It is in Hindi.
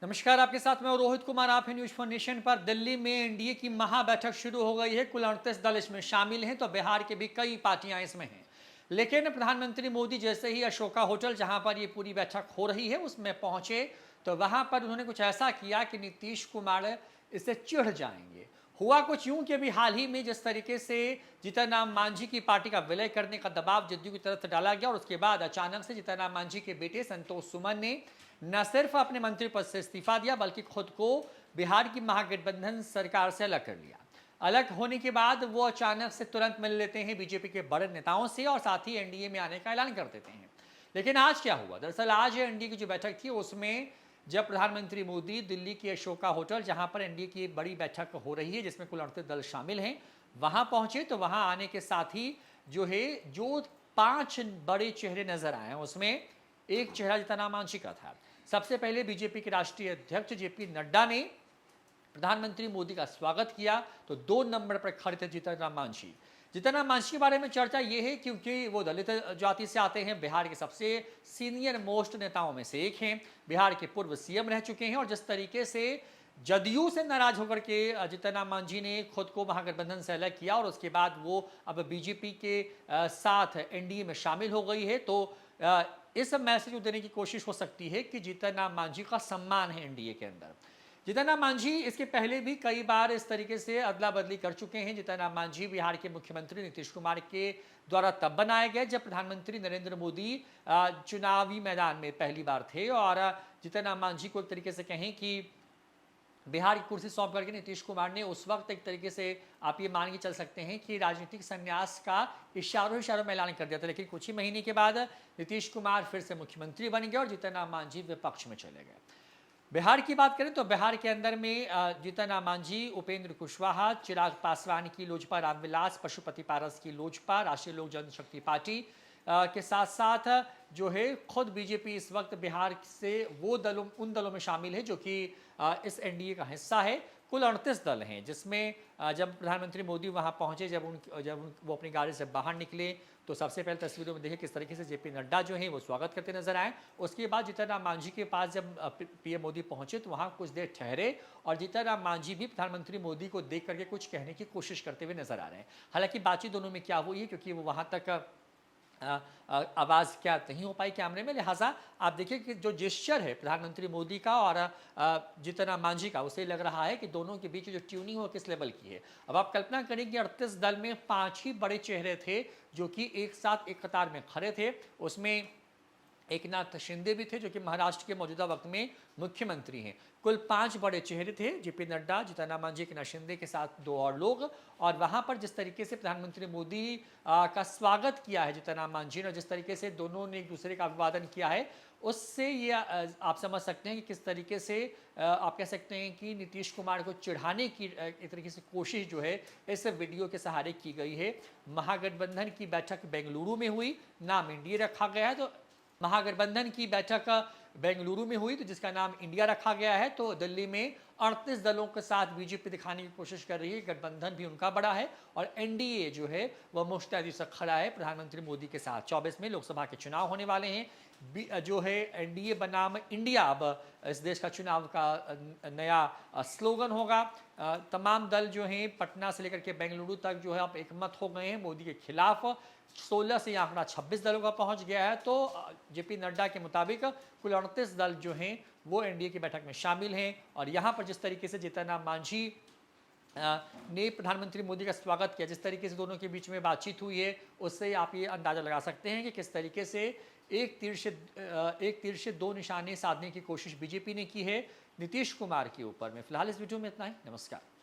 नमस्कार, आपके साथ मैं रोहित कुमार। आप हैं न्यूज फॉर नेशन पर। दिल्ली में एनडीए की महा बैठक शुरू हो गई है। कुल 38 दल इसमें शामिल हैं, तो बिहार के भी कई पार्टियां इसमें हैं। लेकिन प्रधानमंत्री मोदी जैसे ही अशोका होटल, जहां पर ये पूरी बैठक हो रही है, उसमें पहुंचे तो वहां पर उन्होंने कुछ ऐसा किया कि नीतीश कुमार इससे चिढ़ जाएंगे। हुआ कुछ यूं कि अभी हाल ही में जिस तरीके से जीतन राम मांझी की पार्टी का विलय करने का दबाव जदयू की तरफ से डाला गया और उसके बाद अचानक से जीतन राम मांझी के बेटे संतोष सुमन ने न सिर्फ अपने मंत्री पद से इस्तीफा दिया, बल्कि खुद को बिहार की महागठबंधन सरकार से अलग कर लिया। अलग होने के बाद वो अचानक से तुरंत मिल लेते हैं बीजेपी के बड़े नेताओं से और साथ ही एनडीए में आने का ऐलान कर देते हैं। लेकिन आज क्या हुआ? दरअसल आज एनडीए की जो बैठक थी उसमें जब प्रधानमंत्री मोदी दिल्ली के अशोका होटल, जहां पर एनडीए की बड़ी बैठक हो रही है जिसमें कुल 38 दल शामिल हैं, वहां पहुंचे तो वहां आने के साथ ही जो 5 बड़े चेहरे नजर आए, उसमें एक चेहरा जीतन राम मांझी का था। सबसे पहले बीजेपी के राष्ट्रीय अध्यक्ष जेपी नड्डा ने प्रधानमंत्री मोदी का स्वागत किया, तो 2 नंबर पर खड़े थे जीतन राम मांझी। जीतन राम मांझी के बारे में चर्चा यह है क्योंकि वो दलित जाति से आते हैं, बिहार के सबसे सीनियर मोस्ट नेताओं में से एक हैं, बिहार के पूर्व सीएम रह चुके हैं और जिस तरीके से जदयू से नाराज होकर के जीतन राम मांझी ने खुद को महागठबंधन से अलग किया और उसके बाद वो अब बीजेपी के साथ एनडीए में शामिल हो गई है, तो इस मैसेज को देने की कोशिश हो सकती है कि जीतन राम मांझी का सम्मान है एनडीए के अंदर। जीतन राम मांझी इसके पहले भी कई बार इस तरीके से अदला बदली कर चुके हैं। जीतन राम मांझी बिहार के मुख्यमंत्री नीतीश कुमार के द्वारा तब बनाए गए जब प्रधानमंत्री नरेंद्र मोदी चुनावी मैदान में पहली बार थे और जीतन राम मांझी को एक तरीके से कहें कि बिहार की कुर्सी सौंप करके नीतीश कुमार ने उस वक्त एक तरीके से आप ये मान के चल सकते हैं कि राजनीतिक संन्यास का इशारों में ऐलान कर दिया था। लेकिन कुछ ही महीने के बाद नीतीश कुमार फिर से मुख्यमंत्री बन गए और जीतन राम मांझी विपक्ष में चले गए। बिहार की बात करें तो बिहार के अंदर में जीतन राम मांझी, उपेंद्र कुशवाहा, चिराग पासवान की लोजपा, रामविलास पशुपति पारस की लोजपा, राष्ट्रीय लोक जनशक्ति पार्टी के साथ साथ खुद बीजेपी इस वक्त बिहार से उन दलों में शामिल है जो कि इस एनडीए का हिस्सा है। कुल 38 दल हैं जिसमें जब प्रधानमंत्री मोदी वहां पहुंचे, जब वो अपनी गाड़ी से बाहर निकले तो सबसे पहले तस्वीरों में देखिए किस तरीके से जेपी नड्डा वो स्वागत करते नजर आए। उसके बाद जीतन राम मांझी के पास जब पीएम मोदी पहुंचे तो वहां कुछ देर ठहरे और जीतन राम मांझी भी प्रधानमंत्री मोदी को देख करके कुछ कहने की कोशिश करते हुए नजर आ रहे हैं। हालांकि बातचीत दोनों में क्या हुई है क्योंकि वो वहां तक आवाज़ क्या नहीं हो पाई कैमरे में, लिहाजा आप देखिए कि जो जेस्चर है प्रधानमंत्री मोदी का और जीतन राम मांझी का, उसे लग रहा है कि दोनों के बीच जो ट्यूनिंग हो किस लेवल की है। अब आप कल्पना करें कि 38 दल में 5 ही बड़े चेहरे थे जो कि एक साथ एक कतार में खड़े थे। उसमें एकनाथ शिंदे भी थे जो कि महाराष्ट्र के मौजूदा वक्त में मुख्यमंत्री हैं। कुल 5 बड़े चेहरे थे, जेपी नड्डा, जीतन राम मांझी, एकनाथ शिंदे के साथ 2 और लोग। और वहां पर जिस तरीके से प्रधानमंत्री मोदी का स्वागत किया है जीतन राम मांझी ने, जिस तरीके से दोनों ने एक दूसरे का अभिवादन किया है, उससे ये आप समझ सकते हैं कि किस तरीके से आप कह सकते हैं कि नीतीश कुमार को चिढ़ाने की एक तरीके से कोशिश इस वीडियो के सहारे की गई है। महागठबंधन की बैठक बेंगलुरु में हुई, नाम एनडीए रखा गया है, तो महागठबंधन की बैठक बेंगलुरु में हुई तो जिसका नाम इंडिया रखा गया है। तो दिल्ली में 38 दलों के साथ बीजेपी दिखाने की कोशिश कर रही है, गठबंधन भी उनका बड़ा है और एनडीए वह मुस्तैदी से खड़ा है प्रधानमंत्री मोदी के साथ। 24 में लोकसभा के चुनाव होने वाले हैं। एनडीए बनाम इंडिया अब इस देश का चुनाव का नया स्लोगन होगा। तमाम दल हैं पटना से लेकर के बेंगलुरु तक अब एकमत हो गए हैं मोदी के खिलाफ। 16 से यह आंकड़ा 26 दलों का पहुंच गया है। तो जेपी नड्डा के मुताबिक कुल 38 दल हैं वो एनडीए की बैठक में शामिल हैं और यहाँ पर जिस तरीके से जीतन राम मांझी ने प्रधानमंत्री मोदी का स्वागत किया, जिस तरीके से दोनों के बीच में बातचीत हुई है, उससे आप ये अंदाजा लगा सकते हैं कि किस तरीके से एक तीर से 2 निशाने साधने की कोशिश बीजेपी ने की है नीतीश कुमार के ऊपर में। फिलहाल इस वीडियो में इतना ही। नमस्कार।